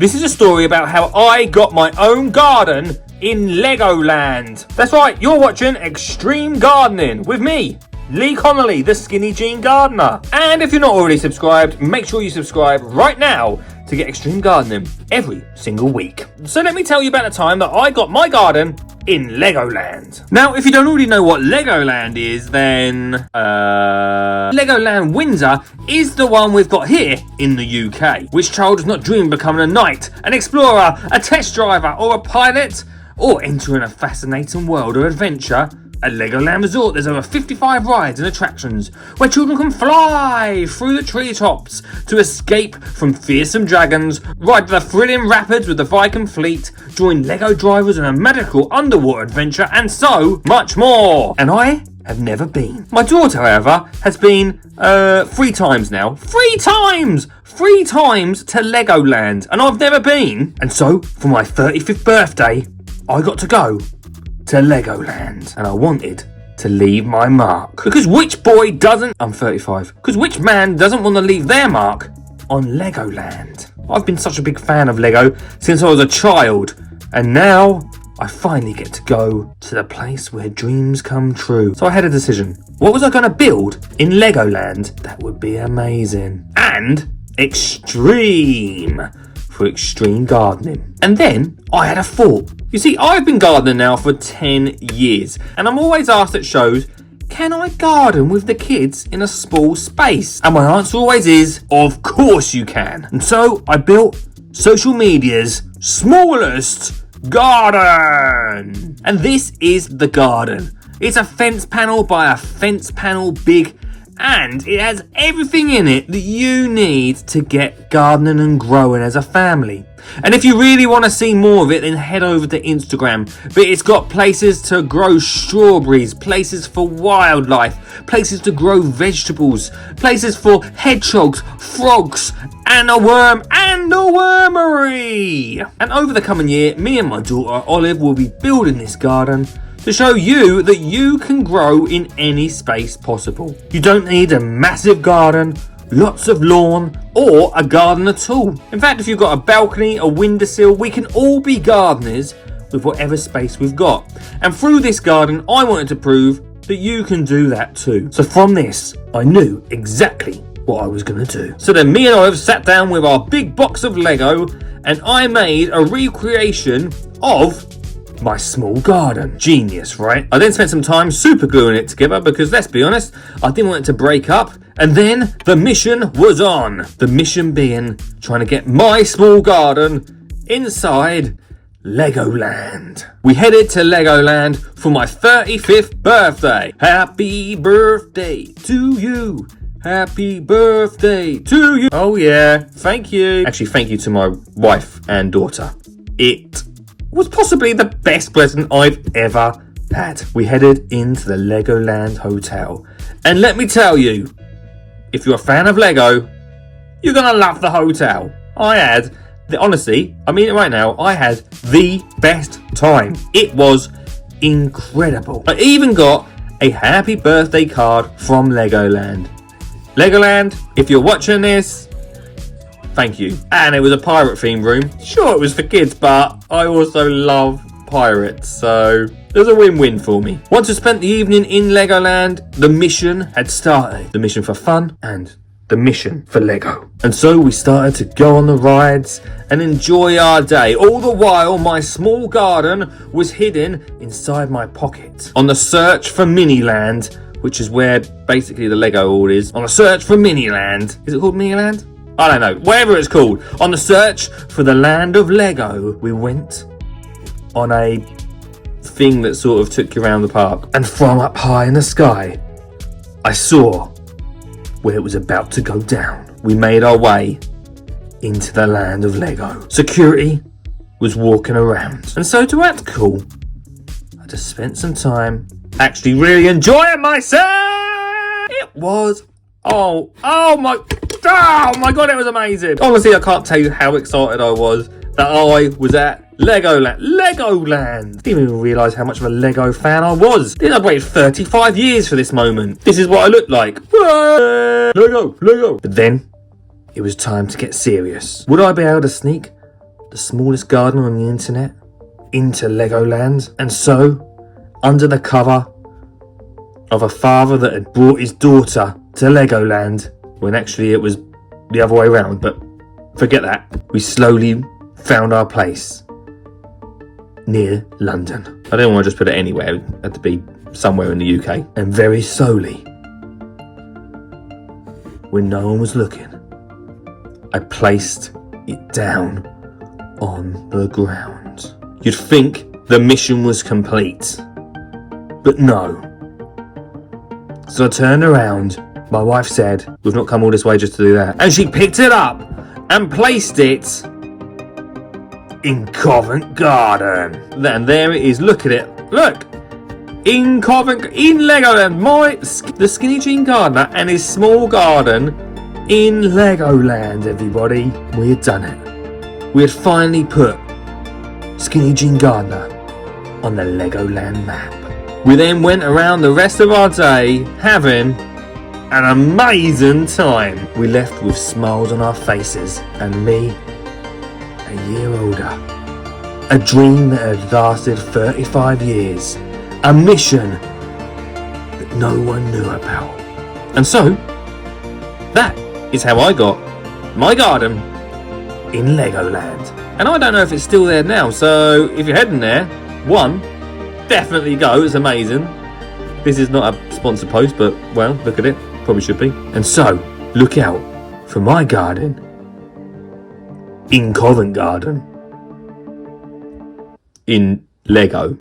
This is a story about how I got my own garden in Legoland. That's right, you're watching Extreme Gardening with me, Lee Connolly, the Skinny Jean Gardener. And if you're not already subscribed, make sure you subscribe right now to get Extreme Gardening every single week. So let me tell you about the time that I got my garden in Legoland. Now, if you don't already know what Legoland is, then Legoland Windsor is the one we've got here in the UK. Which child does not dream of becoming a knight, an explorer, a test driver, or a pilot, or entering a fascinating world of adventure? At Legoland Resort, there's over 55 rides and attractions where children can fly through the treetops to escape from fearsome dragons, ride the thrilling rapids with the Viking fleet, join Lego drivers in a magical underwater adventure, and so much more. And I have never been. My daughter, however, has been 3 times now. 3 times! 3 times to Legoland, and I've never been. And so, for my 35th birthday, I got to go to Legoland, and I wanted to leave my mark. Because which boy doesn't... I'm 35. Because which man doesn't want to leave their mark on Legoland? I've been such a big fan of Lego since I was a child, and now I finally get to go to the place where dreams come true. So I had a decision. What was I going to build in Legoland that would be amazing and extreme for extreme gardening? And then I had a thought. You see, I've been gardening now for 10 years, and I'm always asked at shows, can I garden with the kids in a small space? And my answer always is, of course you can. And so I built social media's smallest garden. And this is the garden. It's a fence panel by a fence panel big, and it has everything in it that you need to get gardening and growing as a family. And if you really want to see more of it, then head over to Instagram. But it's got places to grow strawberries, places for wildlife, places to grow vegetables, places for hedgehogs, frogs, and a worm and a wormery. And over the coming year, me and my daughter Olive will be building this garden to show you that you can grow in any space possible. You don't need a massive garden, lots of lawn, or a garden at all. In fact, if you've got a balcony, a windowsill, we can all be gardeners with whatever space we've got. And through this garden, I wanted to prove that you can do that too. So from this, I knew exactly what I was going to do. So then me and Olive sat down with our big box of Lego, and I made a recreation of my small garden. Genius, right? I then spent some time super gluing it together because, let's be honest, I didn't want it to break up. And then the mission was on. The mission being trying to get my small garden inside Legoland. We headed to Legoland for my 35th birthday. Happy birthday to you. Happy birthday to you. Oh yeah, thank you. Actually, thank you to my wife and daughter. It was possibly the best present I've ever had. We headed into the Legoland Hotel. And let me tell you, if you're a fan of Lego, you're going to love the hotel. Honestly, I mean it right now, I had the best time. It was incredible. I even got a happy birthday card from Legoland. Legoland, if you're watching this, thank you. And it was a pirate themed room. Sure, it was for kids, but I also love pirates, so it was a win-win for me. Once we spent the evening in Legoland, the mission had started. The mission for fun and the mission for Lego. And so we started to go on the rides and enjoy our day. All the while, my small garden was hidden inside my pocket. On the search for Miniland, which is where basically the Lego all is. On the search for Miniland. Is it called Miniland? I don't know, whatever it's called. On the search for the land of Lego, we went on a thing that sort of took you around the park. And from up high in the sky, I saw where it was about to go down. We made our way into the land of Lego. Security was walking around. And so to act cool, I just spent some time actually really enjoying myself. It was, oh my God, it was amazing. Honestly, I can't tell you how excited I was that I was at Legoland. Didn't even realise how much of a Lego fan I was. I'd waited 35 years for this moment. This is what I looked like. Lego. But then, it was time to get serious. Would I be able to sneak the smallest garden on the internet into Legoland. And so, under the cover of a father that had brought his daughter to Legoland, when actually it was the other way around, but forget that, we slowly found our place near London. I didn't want to just put it anywhere, it had to be somewhere in the UK. And very slowly, when no one was looking, I placed it down on the ground. You'd think the mission was complete, but no. So I turned around, my wife said, we've not come all this way just to do that. And she picked it up and placed it in Covent Garden. And there it is, look at it, look! In Legoland, the Skinny Jean Gardener and his small garden in Legoland, everybody. We had done it. We had finally put Skinny Jean Gardener on the Legoland map. We then went around the rest of our day having an amazing time. We left with smiles on our faces, and me, a year older. A dream that had lasted 35 years. A mission that no one knew about. And so, that is how I got my garden in Legoland. And I don't know if it's still there now, so if you're heading there, definitely go, it's amazing. This is not a sponsored post, but well, look at it, probably should be. And so, look out for my garden in Covent Garden in Lego.